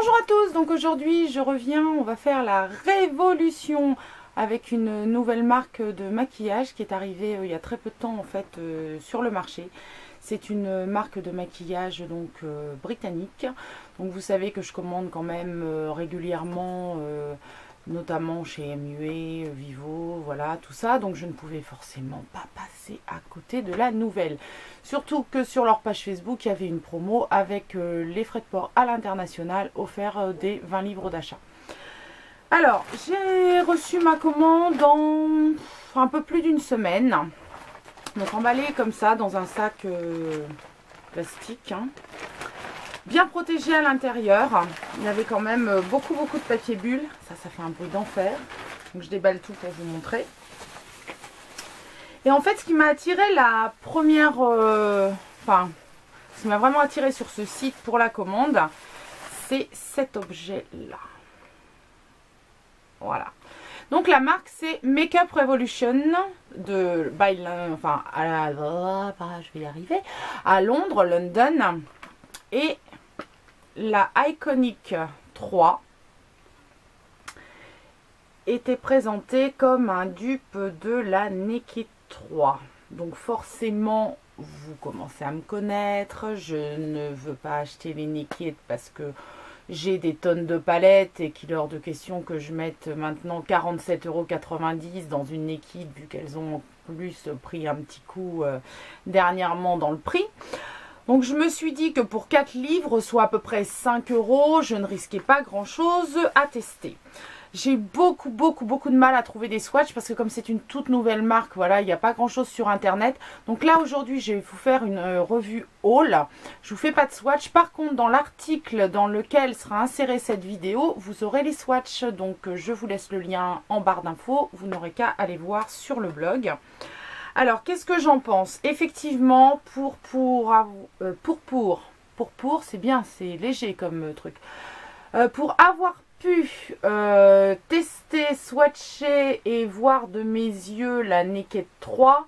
Bonjour à tous, donc aujourd'hui je reviens, on va faire la révolution avec une nouvelle marque de maquillage qui est arrivée il y a très peu de temps en fait sur le marché. C'est une marque de maquillage donc britannique, donc vous savez que je commande quand même régulièrement notamment chez MUA, Vivo, voilà tout ça, donc je ne pouvais forcément pas passer à côté de la nouvelle. Surtout que sur leur page Facebook, il y avait une promo avec les frais de port à l'international offerts des 20 livres d'achat. Alors, j'ai reçu ma commande dans un peu plus d'une semaine. Donc emballé comme ça dans un sac plastique. Hein. Bien protégé à l'intérieur. Il y avait quand même beaucoup de papier bulle. Ça fait un bruit d'enfer. Donc je déballe tout pour vous montrer. Et en fait, ce qui m'a attiré la première... ce qui m'a vraiment attiré sur ce site pour la commande, c'est cet objet-là. Voilà. Donc la marque, c'est Makeup Revolution de... je vais y arriver. À Londres, London. Et la Iconic 3 était présentée comme un dupe de la Naked 3. Donc forcément, vous commencez à me connaître. Je ne veux pas acheter les Naked parce que j'ai des tonnes de palettes et qu'il est hors de question que je mette maintenant 47,90 € dans une Naked vu qu'elles ont en plus pris un petit coup dernièrement dans le prix. Donc je me suis dit que pour 4 livres, soit à peu près 5 €, je ne risquais pas grand chose à tester. J'ai beaucoup de mal à trouver des swatchs parce que comme c'est une toute nouvelle marque, voilà, il n'y a pas grand chose sur internet. Donc là aujourd'hui je vais vous faire une revue haul. Je vous fais pas de swatch. Par contre dans l'article dans lequel sera insérée cette vidéo, vous aurez les swatchs. Donc je vous laisse le lien en barre d'infos. Vous n'aurez qu'à aller voir sur le blog. Alors qu'est-ce que j'en pense? Effectivement pourpour c'est bien, c'est léger comme truc. Pour avoir pu tester, swatcher et voir de mes yeux la Naked 3,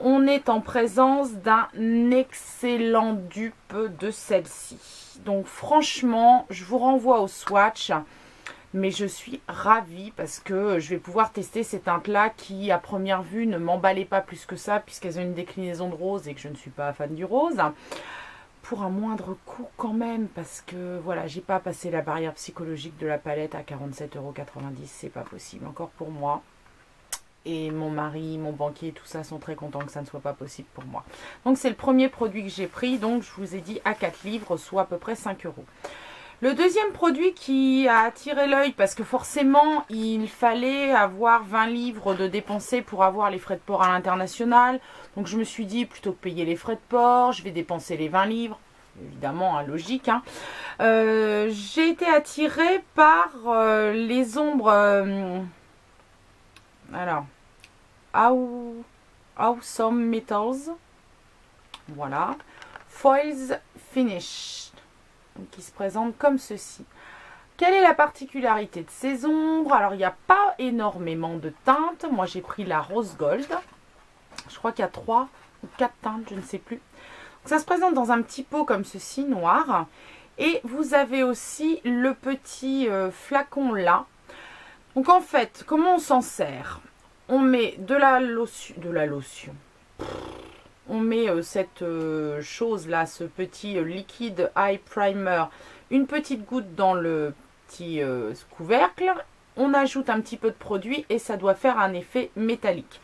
on est en présence d'un excellent dupe de celle-ci. Donc franchement, je vous renvoie au swatch, mais je suis ravie parce que je vais pouvoir tester ces teintes-là qui, à première vue, ne m'emballaient pas plus que ça puisqu'elles ont une déclinaison de rose et que je ne suis pas fan du rose. Pour un moindre coût quand même, parce que voilà, j'ai pas passé la barrière psychologique de la palette à 47,90 €, c'est pas possible encore pour moi. Et mon mari, mon banquier, tout ça sont très contents que ça ne soit pas possible pour moi. Donc c'est le premier produit que j'ai pris, donc je vous ai dit à 4 livres, soit à peu près 5 €. Le deuxième produit qui a attiré l'œil, parce que forcément il fallait avoir 20 livres de dépensés pour avoir les frais de port à l'international. Donc je me suis dit, plutôt que payer les frais de port, je vais dépenser les 20 livres. Évidemment, hein, logique. Hein. J'ai été attirée par les ombres... alors, Awesome Metals. Voilà. Foils Finish. Qui se présente comme ceci. Quelle est la particularité de ces ombres? Alors il n'y a pas énormément de teintes. Moi j'ai pris la rose gold. Je crois qu'il y a 3 ou 4 teintes, je ne sais plus. Donc, ça se présente dans un petit pot comme ceci, noir. Et vous avez aussi le petit flacon là. Donc en fait, comment on s'en sert? On met de la lotion. On met cette chose là, ce petit liquide eye primer, une petite goutte dans le petit couvercle. On ajoute un petit peu de produit et ça doit faire un effet métallique.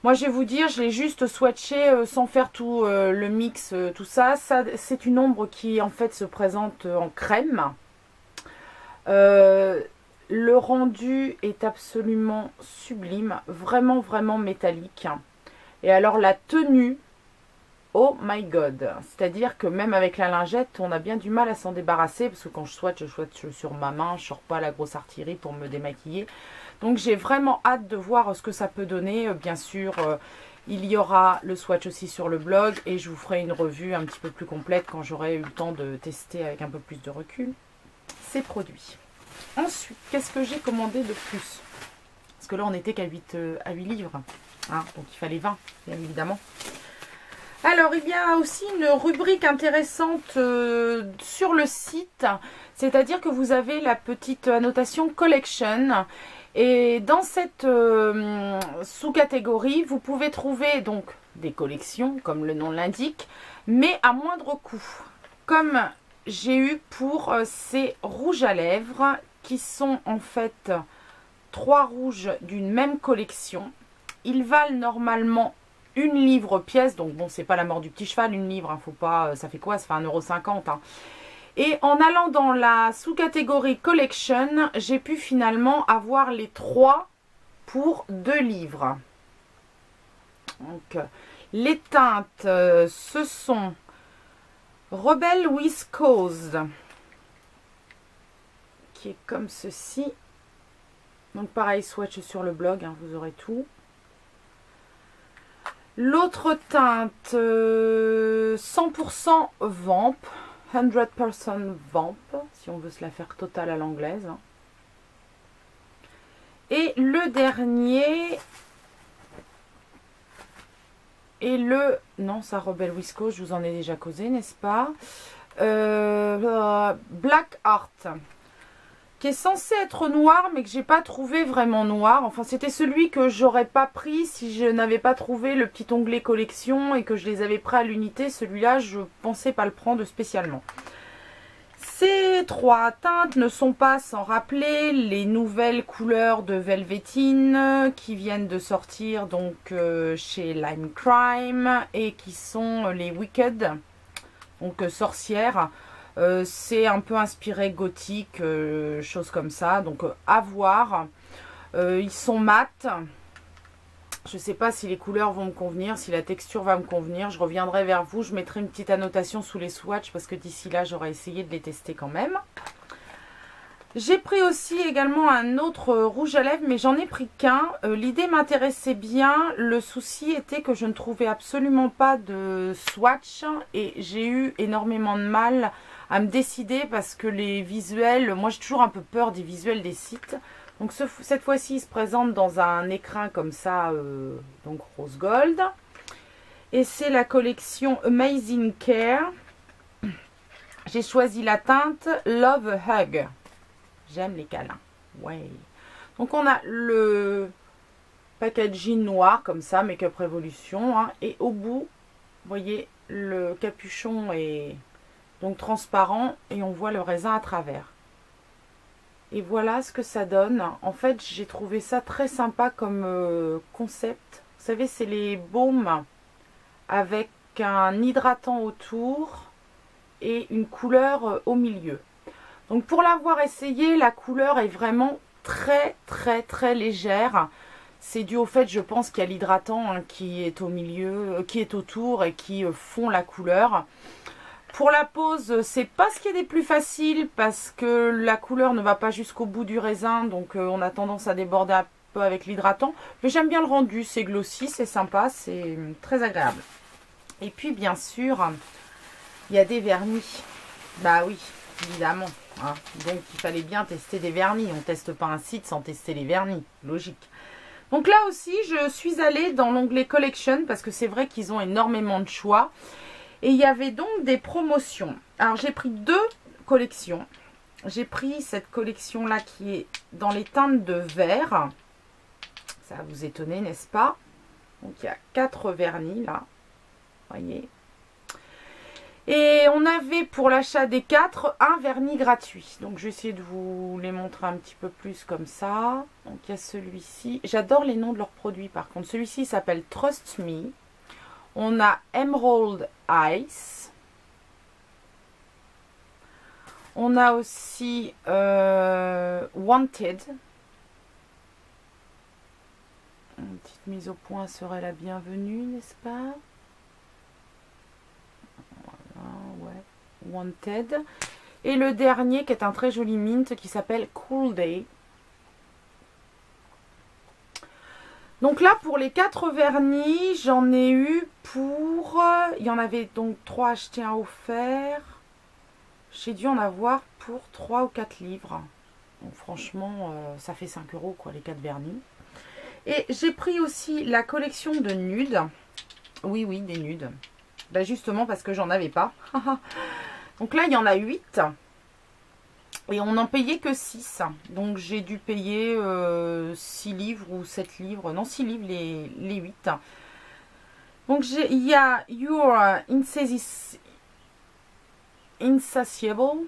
Moi je vais vous dire, je l'ai juste swatché sans faire tout le mix, tout ça. C'est une ombre qui en fait se présente en crème. Le rendu est absolument sublime, vraiment métallique. Et alors la tenue, oh my god, c'est-à-dire que même avec la lingette, on a bien du mal à s'en débarrasser, parce que quand je swatch sur ma main, je ne sors pas la grosse artillerie pour me démaquiller. Donc j'ai vraiment hâte de voir ce que ça peut donner. Bien sûr, il y aura le swatch aussi sur le blog, et je vous ferai une revue un petit peu plus complète quand j'aurai eu le temps de tester avec un peu plus de recul ces produits. Ensuite, qu'est-ce que j'ai commandé de plus? Parce que là, on n'était qu'à 8 livres. Hein, donc il fallait 20, bien évidemment. Alors, il y a aussi une rubrique intéressante sur le site, c'est-à-dire que vous avez la petite annotation Collection. Et dans cette sous-catégorie, vous pouvez trouver donc des collections, comme le nom l'indique, mais à moindre coût. Comme j'ai eu pour ces rouges à lèvres, qui sont en fait 3 rouges d'une même collection. Ils valent normalement 1 livre pièce, donc bon, c'est pas la mort du petit cheval, 1 livre, hein, faut pas, ça fait quoi? Ça fait 1,50 €. Hein. Et en allant dans la sous-catégorie Collection, j'ai pu finalement avoir les 3 pour 2 livres. Donc, les teintes, ce sont Rebel with Cause, qui est comme ceci. Donc pareil, swatch sur le blog, hein, vous aurez tout. L'autre teinte, 100% Vamp, 100% Vamp, si on veut se la faire totale à l'anglaise. Et le dernier est le... Non, ça Rebel Wisco, je vous en ai déjà causé, n'est-ce pas? Black Art, qui est censé être noir, mais que j'ai pas trouvé vraiment noir. Enfin, c'était celui que j'aurais pas pris si je n'avais pas trouvé le petit onglet collection et que je les avais pris à l'unité. Celui-là, je pensais pas le prendre spécialement. Ces 3 teintes ne sont pas sans rappeler les nouvelles couleurs de Velvetine qui viennent de sortir donc chez Lime Crime et qui sont les Wicked, donc sorcières. C'est un peu inspiré gothique, choses comme ça, donc à voir. Ils sont mat. Je ne sais pas si les couleurs vont me convenir, si la texture va me convenir. Je reviendrai vers vous, je mettrai une petite annotation sous les swatchs parce que d'ici là j'aurai essayé de les tester quand même. J'ai pris aussi également un autre rouge à lèvres, mais j'en ai pris qu'un. L'idée m'intéressait bien. Le souci était que je ne trouvais absolument pas de swatch et j'ai eu énormément de mal à me décider parce que les visuels, moi j'ai toujours un peu peur des visuels des sites. Donc cette fois-ci, il se présente dans un écrin comme ça, donc rose gold. Et c'est la collection Amazing Care. J'ai choisi la teinte Love Hug. J'aime les câlins. Ouais. Donc on a le packaging noir comme ça, Make-up Revolution. Hein, et au bout, vous voyez, le capuchon est donc transparent et on voit le raisin à travers. Et voilà ce que ça donne. En fait, j'ai trouvé ça très sympa comme concept. Vous savez, c'est les baumes avec un hydratant autour et une couleur au milieu. Donc pour l'avoir essayé, la couleur est vraiment très légère. C'est dû au fait, je pense, qu'il y a l'hydratant hein, qui est au milieu, qui est autour et qui fond la couleur. Pour la pose, c'est pas ce qui est des plus faciles parce que la couleur ne va pas jusqu'au bout du raisin, donc on a tendance à déborder un peu avec l'hydratant. Mais j'aime bien le rendu, c'est glossy, c'est sympa, c'est très agréable. Et puis bien sûr, il y a des vernis. Bah oui, évidemment. Hein. Donc il fallait bien tester des vernis. On ne teste pas un site sans tester les vernis, logique. Donc là aussi, je suis allée dans l'onglet Collection parce que c'est vrai qu'ils ont énormément de choix. Et il y avait donc des promotions. Alors j'ai pris 2 collections. J'ai pris cette collection-là qui est dans les teintes de vert. Ça va vous étonner, n'est-ce pas? Donc il y a 4 vernis là. Voyez. Et on avait pour l'achat des 4 un vernis gratuit. Donc je vais essayer de vous les montrer un petit peu plus comme ça. Donc il y a celui-ci. J'adore les noms de leurs produits par contre. Celui-ci s'appelle Trust Me. On a Emerald Ice. On a aussi Wanted. Une petite mise au point serait la bienvenue, n'est-ce pas? Voilà, ouais. Wanted. Et le dernier qui est un très joli mint qui s'appelle Cool Day. Donc là, pour les 4 vernis, j'en ai eu pour... Il y en avait donc 3 achetés, un offert. J'ai dû en avoir pour 3 ou 4 livres. Donc franchement, ça fait 5 € quoi, les 4 vernis. Et j'ai pris aussi la collection de nudes. Oui, oui, des nudes. Bah justement parce que j'en avais pas. Donc là, il y en a 8. Et on n'en payait que 6. Donc j'ai dû payer 6 livres ou 7 livres. Non, 6 livres les 8. Donc il y a Your Insatiable.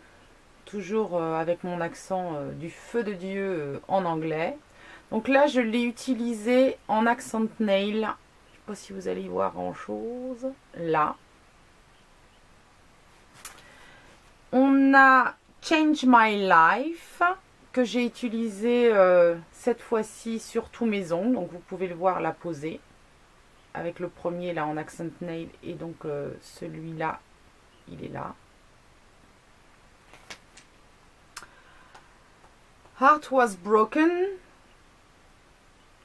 Toujours avec mon accent du feu de Dieu en anglais. Donc là, je l'ai utilisé en accent nail. Je ne sais pas si vous allez y voir grand chose. Là. On a Change My Life que j'ai utilisé cette fois-ci sur tous mes ongles. Donc vous pouvez le voir la poser. Avec le premier là en accent nail. Et donc celui-là, il est là. Heart Was Broken.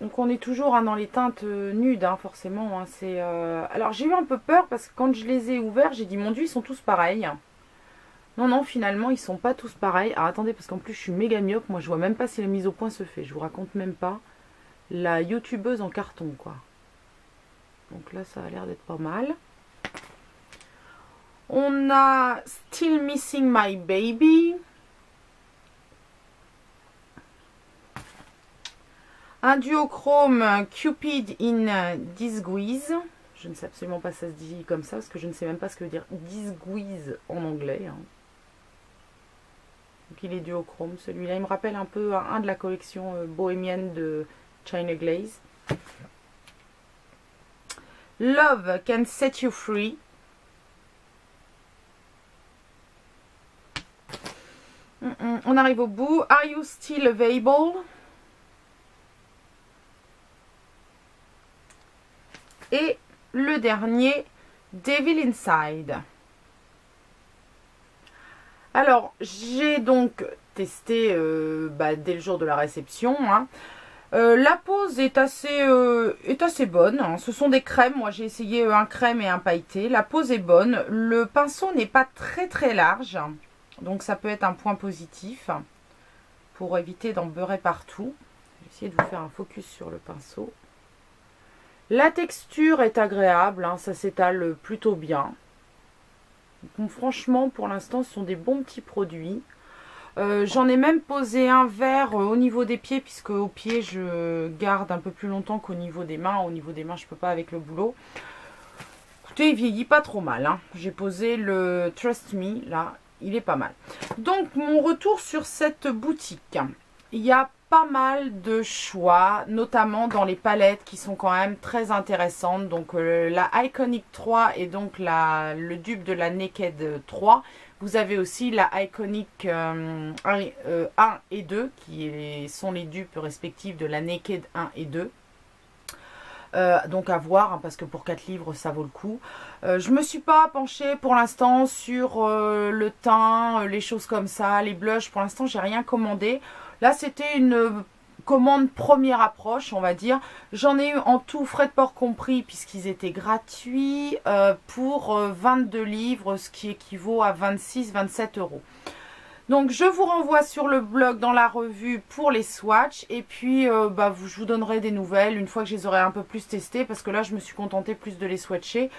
Donc on est toujours dans les teintes nudes, forcément. Alors j'ai eu un peu peur parce que quand je les ai ouverts, j'ai dit mon Dieu, ils sont tous pareils. Non, non, finalement, ils sont pas tous pareils. Alors attendez, parce qu'en plus je suis méga myope. Moi je vois même pas si la mise au point se fait. Je vous raconte même pas. La youtubeuse en carton, quoi. Donc là, ça a l'air d'être pas mal. On a Still Missing My Baby. Un duochrome Cupid in Disguise. Je ne sais absolument pas si ça se dit comme ça, parce que je ne sais même pas ce que veut dire disguise en anglais. Donc il est duochrome, celui-là. Il me rappelle un peu un de la collection bohémienne de China Glaze. Love Can Set You Free. On arrive au bout. Are You Still Available? Et le dernier, Devil Inside. Alors, j'ai donc testé dès le jour de la réception. La pose est assez bonne. Ce sont des crèmes. Moi, j'ai essayé un crème et un pailleté. La pose est bonne. Le pinceau n'est pas très large. Donc, ça peut être un point positif pour éviter d'en beurrer partout. Je vais essayer de vous faire un focus sur le pinceau. La texture est agréable, ça s'étale plutôt bien. Donc, franchement, pour l'instant, ce sont des bons petits produits. J'en ai même posé un vert au niveau des pieds, puisque au pied, je garde un peu plus longtemps qu'au niveau des mains. Au niveau des mains, je ne peux pas avec le boulot. Écoutez, il vieillit pas trop mal. J'ai posé le Trust Me, là, il est pas mal. Donc, mon retour sur cette boutique. Il y a pas mal de choix, notamment dans les palettes qui sont quand même très intéressantes. Donc la Iconic 3 et donc le dupe de la Naked 3. Vous avez aussi la Iconic 1 et 2 qui sont les dupes respectives de la Naked 1 et 2. Donc à voir, parce que pour 4 livres ça vaut le coup. Je me suis pas penchée pour l'instant sur le teint, les choses comme ça, les blushs. Pour l'instant j'ai rien commandé. Là c'était une commande première approche, on va dire. J'en ai eu en tout, frais de port compris, puisqu'ils étaient gratuits, pour 22 livres, ce qui équivaut à 26-27 €. Donc je vous renvoie sur le blog dans la revue pour les swatchs. Et puis je vous donnerai des nouvelles une fois que je les aurai un peu plus testées. Parce que là je me suis contentée plus de les swatcher.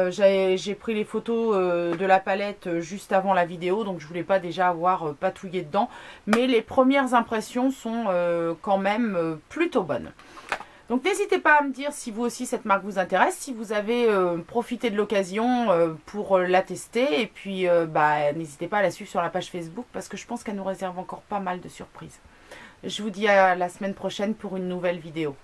J'ai pris les photos de la palette juste avant la vidéo. Donc je voulais pas déjà avoir patouillé dedans. Mais les premières impressions sont quand même plutôt bonnes. Donc n'hésitez pas à me dire si vous aussi cette marque vous intéresse, si vous avez profité de l'occasion pour la tester. Et puis n'hésitez pas à la suivre sur la page Facebook parce que je pense qu'elle nous réserve encore pas mal de surprises. Je vous dis à la semaine prochaine pour une nouvelle vidéo.